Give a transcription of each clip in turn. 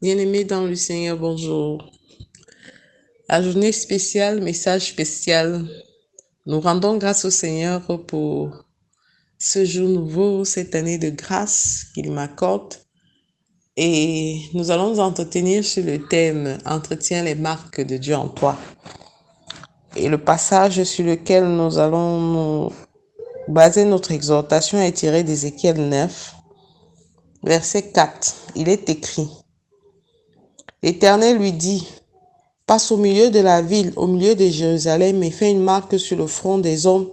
Bien-aimés dans le Seigneur, bonjour. La journée spéciale, message spécial. Nous rendons grâce au Seigneur pour ce jour nouveau, cette année de grâce qu'il m'accorde. Et nous allons nous entretenir sur le thème « Entretiens les marques de Dieu en toi ». Et le passage sur lequel nous allons nous baser notre exhortation est tiré d'Ézéchiel 9, verset 4. Il est écrit « L'Éternel lui dit, passe au milieu de la ville, au milieu de Jérusalem, et fais une marque sur le front des hommes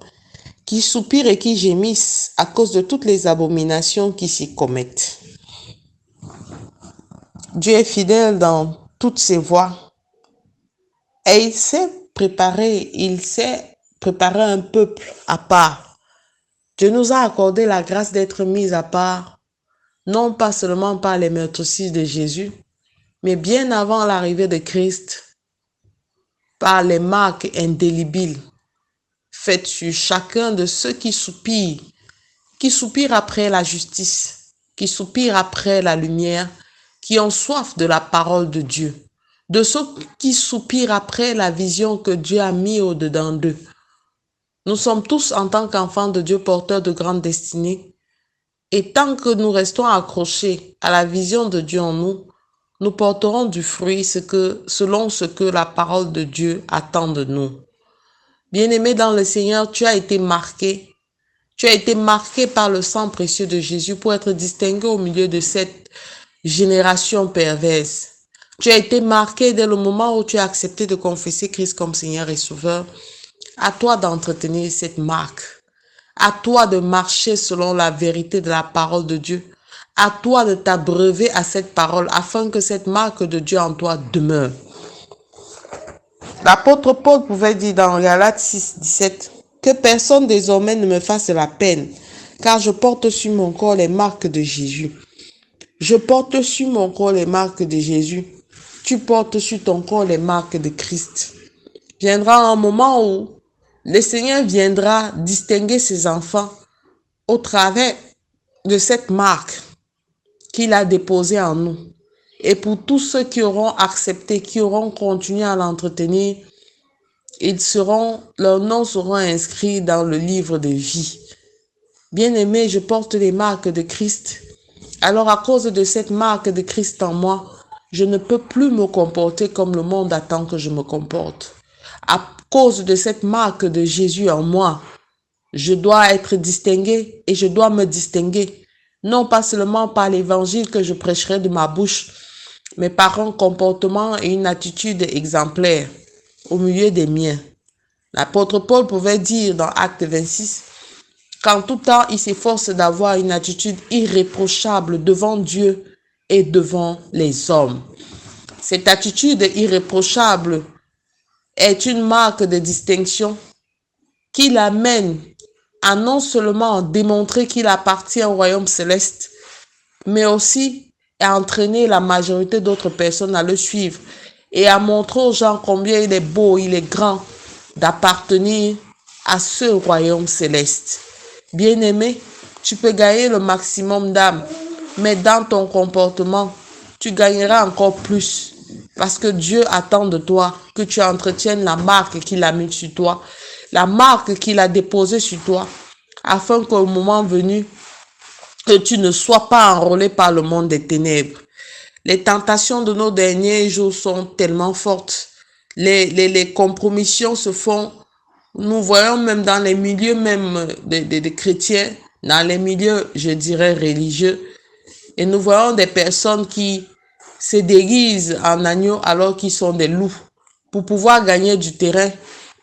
qui soupirent et qui gémissent à cause de toutes les abominations qui s'y commettent. » Dieu est fidèle dans toutes ses voies et il sait préparer un peuple à part. Dieu nous a accordé la grâce d'être mis à part, non pas seulement par les meurtrissures de Jésus, mais bien avant l'arrivée de Christ, par les marques indélébiles faites sur chacun de ceux qui soupirent après la justice, qui soupirent après la lumière, qui ont soif de la parole de Dieu, de ceux qui soupirent après la vision que Dieu a mis au-dedans d'eux. Nous sommes tous, en tant qu'enfants de Dieu, porteurs de grandes destinées, et tant que nous restons accrochés à la vision de Dieu en nous, nous porterons du fruit selon ce que la parole de Dieu attend de nous. Bien-aimé dans le Seigneur, tu as été marqué. Tu as été marqué par le sang précieux de Jésus pour être distingué au milieu de cette génération perverse. Tu as été marqué dès le moment où tu as accepté de confesser Christ comme Seigneur et Sauveur. À toi d'entretenir cette marque. À toi de marcher selon la vérité de la parole de Dieu. À toi de t'abreuver à cette parole afin que cette marque de Dieu en toi demeure. L'apôtre Paul pouvait dire dans Galates 6, 17 que personne désormais ne me fasse la peine, car je porte sur mon corps les marques de Jésus. Je porte sur mon corps les marques de Jésus. Tu portes sur ton corps les marques de Christ. Viendra un moment où le Seigneur viendra distinguer ses enfants au travers de cette marque qu'il a déposée en nous. Et pour tous ceux qui auront accepté, qui auront continué à l'entretenir, leurs noms seront inscrits dans le livre de vie. Bien-aimé, je porte les marques de Christ. Alors à cause de cette marque de Christ en moi, je ne peux plus me comporter comme le monde attend que je me comporte. À cause de cette marque de Jésus en moi, je dois être distingué et je dois me distinguer. Non pas seulement par l'évangile que je prêcherai de ma bouche, mais par un comportement et une attitude exemplaire au milieu des miens. L'apôtre Paul pouvait dire dans Acte 26 qu'en tout temps, il s'efforce d'avoir une attitude irréprochable devant Dieu et devant les hommes. Cette attitude irréprochable est une marque de distinction qui l'amène à non seulement démontrer qu'il appartient au royaume céleste, mais aussi à entraîner la majorité d'autres personnes à le suivre et à montrer aux gens combien il est beau, il est grand d'appartenir à ce royaume céleste. Bien-aimé, tu peux gagner le maximum d'âmes, mais dans ton comportement, tu gagneras encore plus parce que Dieu attend de toi que tu entretiennes la marque qu'il a mise sur toi, la marque qu'il a déposée sur toi, afin qu'au moment venu, que tu ne sois pas enrôlé par le monde des ténèbres. Les tentations de nos derniers jours sont tellement fortes. Les compromissions se font. Nous voyons même dans les milieux même des chrétiens, dans les milieux, je dirais, religieux, et nous voyons des personnes qui se déguisent en agneaux alors qu'ils sont des loups pour pouvoir gagner du terrain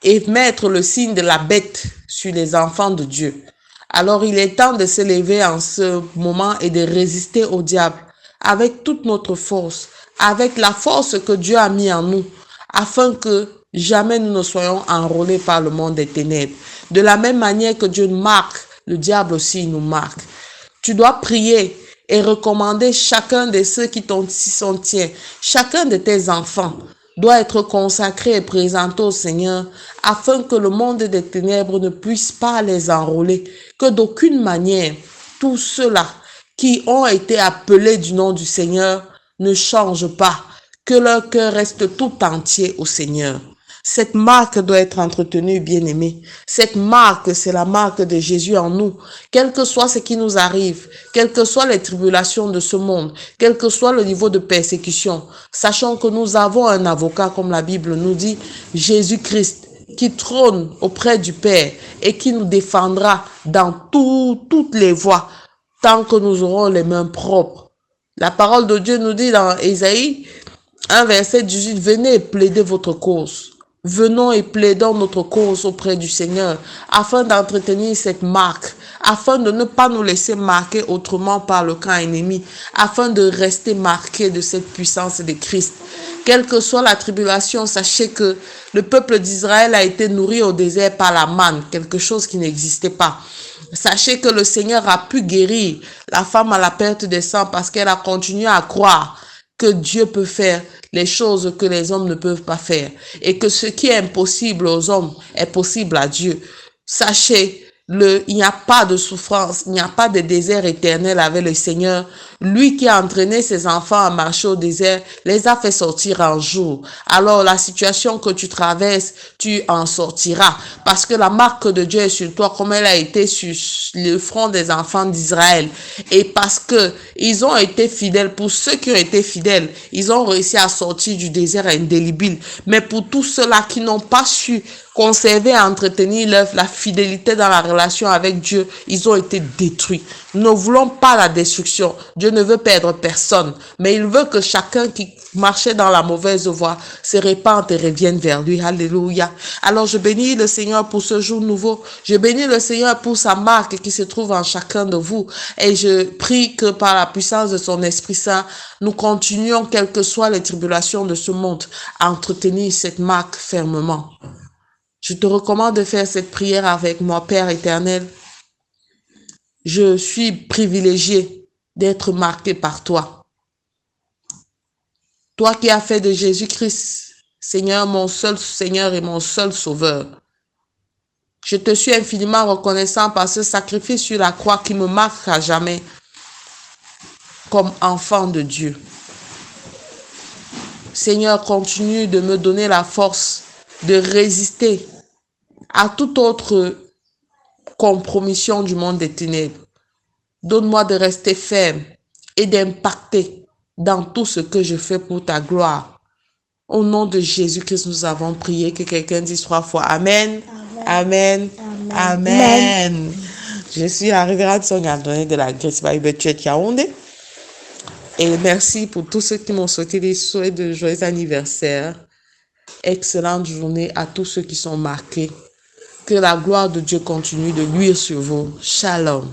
et mettre le signe de la bête sur les enfants de Dieu. Alors il est temps de se lever en ce moment et de résister au diable avec toute notre force, avec la force que Dieu a mis en nous, afin que jamais nous ne soyons enrôlés par le monde des ténèbres. De la même manière que Dieu nous marque, le diable aussi nous marque. Tu dois prier et recommander chacun de ceux qui sont tiens, chacun de tes enfants doit être consacré et présenté au Seigneur afin que le monde des ténèbres ne puisse pas les enrôler, que d'aucune manière tous ceux-là qui ont été appelés du nom du Seigneur ne change pas, que leur cœur reste tout entier au Seigneur. Cette marque doit être entretenue, bien-aimée. Cette marque, c'est la marque de Jésus en nous. Quel que soit ce qui nous arrive, quelles que soient les tribulations de ce monde, quel que soit le niveau de persécution, sachant que nous avons un avocat, comme la Bible nous dit, Jésus-Christ, qui trône auprès du Père et qui nous défendra dans toutes les voies, tant que nous aurons les mains propres. La parole de Dieu nous dit dans Ésaïe 1, verset 18, venez et plaidez votre cause. Venons et plaidons notre cause auprès du Seigneur afin d'entretenir cette marque, afin de ne pas nous laisser marquer autrement par le camp ennemi, afin de rester marqués de cette puissance de Christ. Quelle que soit la tribulation, sachez que le peuple d'Israël a été nourri au désert par la manne, quelque chose qui n'existait pas. Sachez que le Seigneur a pu guérir la femme à la perte de sang parce qu'elle a continué à croire que Dieu peut faire les choses que les hommes ne peuvent pas faire et que ce qui est impossible aux hommes est possible à Dieu. Sachez, il n'y a pas de souffrance, il n'y a pas de désert éternel avec le Seigneur. Lui qui a entraîné ses enfants à marcher au désert, les a fait sortir un jour. Alors la situation que tu traverses, tu en sortiras parce que la marque de Dieu est sur toi comme elle a été sur le front des enfants d'Israël. Et parce que ils ont été fidèles, pour ceux qui ont été fidèles, ils ont réussi à sortir du désert indélébile. Mais pour tous ceux-là qui n'ont pas su conserver et entretenir la fidélité dans la relation avec Dieu, ils ont été détruits. Nous ne voulons pas la destruction. Dieu ne veut perdre personne, mais il veut que chacun qui marchait dans la mauvaise voie se répande et revienne vers lui. Alléluia. Alors je bénis le Seigneur pour ce jour nouveau. Je bénis le Seigneur pour sa marque qui se trouve en chacun de vous. Et je prie que par la puissance de son Esprit Saint, nous continuions, quelles que soient les tribulations de ce monde, à entretenir cette marque fermement. Je te recommande de faire cette prière avec moi, Père éternel. Je suis privilégié d'être marqué par toi. Toi qui as fait de Jésus-Christ, Seigneur, mon seul Seigneur et mon seul Sauveur. Je te suis infiniment reconnaissant par ce sacrifice sur la croix qui me marque à jamais comme enfant de Dieu. Seigneur, continue de me donner la force de résister à toute autre compromission du monde des ténèbres. Donne-moi de rester ferme et d'impacter dans tout ce que je fais pour ta gloire. Au nom de Jésus-Christ, nous avons prié. Que quelqu'un dise 3 fois Amen. Amen. Amen. Amen. Amen. Je suis la révérende Sonia de la Grace Bible Church Yaoundé. Et merci pour tous ceux qui m'ont souhaité des souhaits de joyeux anniversaire. Excellente journée à tous ceux qui sont marqués. Que la gloire de Dieu continue de luire sur vous. Shalom.